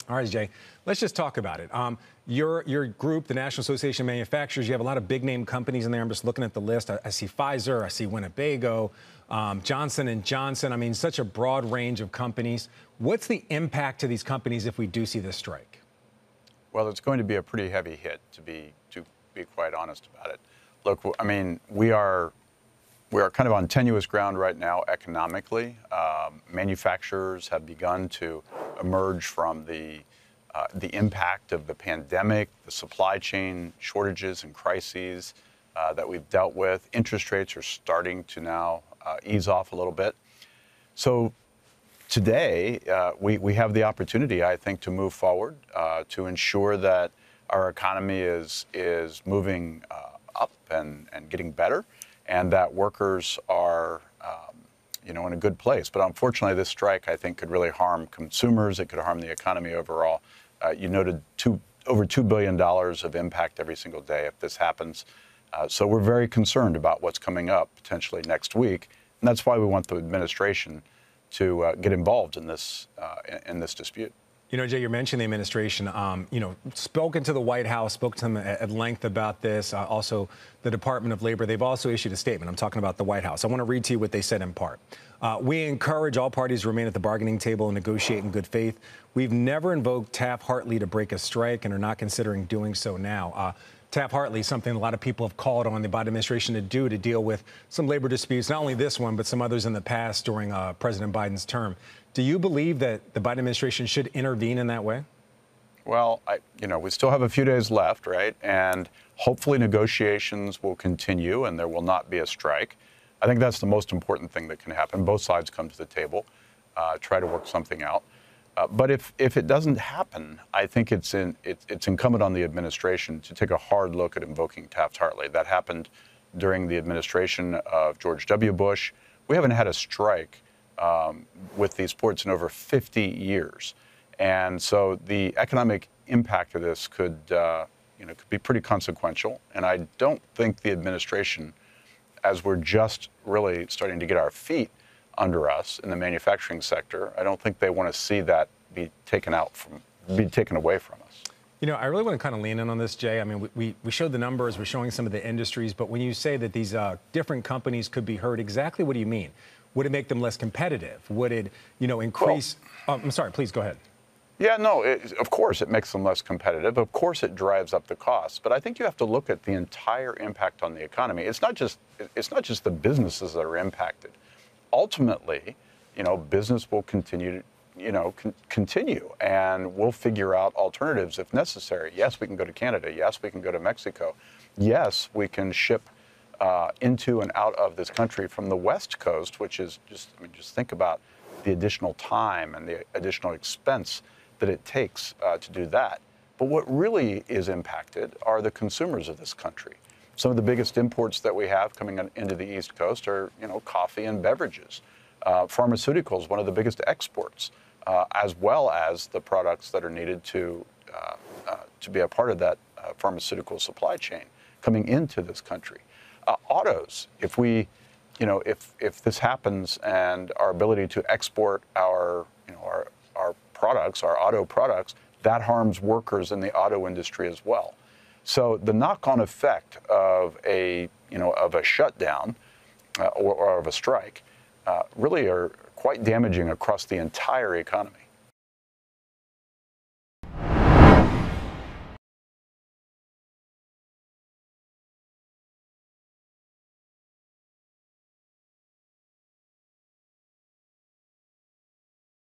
All right, Jay, let's just talk about it. Your group, the National Association of Manufacturers, you have a lot of big name companies in there. I'm just looking at the list. I see Pfizer, I see Winnebago, Johnson & Johnson. I mean, such a broad range of companies. What's the impact to these companies if we do see this strike? Well, it's going to be a pretty heavy hit, to be quite honest about it. Look, I mean, we are kind of on tenuous ground right now economically. Manufacturers have begun to emerge from the impact of the pandemic, the supply chain shortages and crises that we've dealt with. Interest rates are starting to now ease off a little bit. So today, we have the opportunity, I think, to move forward, to ensure that our economy is moving up and getting better, and that workers are in a good place. But unfortunately, this strike, I think, could really harm consumers. It could harm the economy overall. You noted over $2 billion of impact every single day if this happens. So we're very concerned about what's coming up potentially next week. And that's why we want the administration to get involved in this dispute. You know, Jay, you mentioned the administration, spoken to the White House, spoke to them at length about this. Also, the Department of Labor, they've also issued a statement. I'm talking about the White House. I want to read to you what they said in part. We encourage all parties to remain at the bargaining table and negotiate in good faith. We've never invoked Taft-Hartley to break a strike and are not considering doing so now. Taft-Hartley is something a lot of people have called on the Biden administration to do to deal with some labor disputes, not only this one, but some others in the past during President Biden's term. Do you believe that the Biden administration should intervene in that way? Well, we still have a few days left, right? And hopefully negotiations will continue and there will not be a strike. I think that's the most important thing that can happen. Both sides come to the table, try to work something out. But if it doesn't happen, I think it's incumbent on the administration to take a hard look at invoking Taft-Hartley. That happened during the administration of George W. Bush. We haven't had a strike with these ports in over 50 years. And so the economic impact of this could be pretty consequential. And I don't think the administration, as we're just really starting to get our feet under us in the manufacturing sector, I don't think they want to see that be taken away from us. You know, I really want to kind of lean in on this, Jay. I mean, we showed the numbers, we're showing some of the industries, but when you say that these different companies could be hurt, exactly what do you mean? Would it make them less competitive? Would it, increase? Well, I'm sorry, please go ahead. Yeah, no, of course it makes them less competitive. Of course it drives up the costs. But I think you have to look at the entire impact on the economy. It's not just the businesses that are impacted. Ultimately, business will continue, and we'll figure out alternatives if necessary. Yes, we can go to Canada. Yes, we can go to Mexico. Yes, we can ship into and out of this country from the West Coast, which is just think about the additional time and the additional expense that it takes to do that. But what really is impacted are the consumers of this country. Some of the biggest imports that we have coming into the East Coast are, coffee and beverages. Pharmaceuticals, one of the biggest exports, as well as the products that are needed to be a part of that pharmaceutical supply chain coming into this country. Autos, if this happens and our ability to export our products, our auto products, that harms workers in the auto industry as well. So the knock-on effect of a shutdown or of a strike really are quite damaging across the entire economy.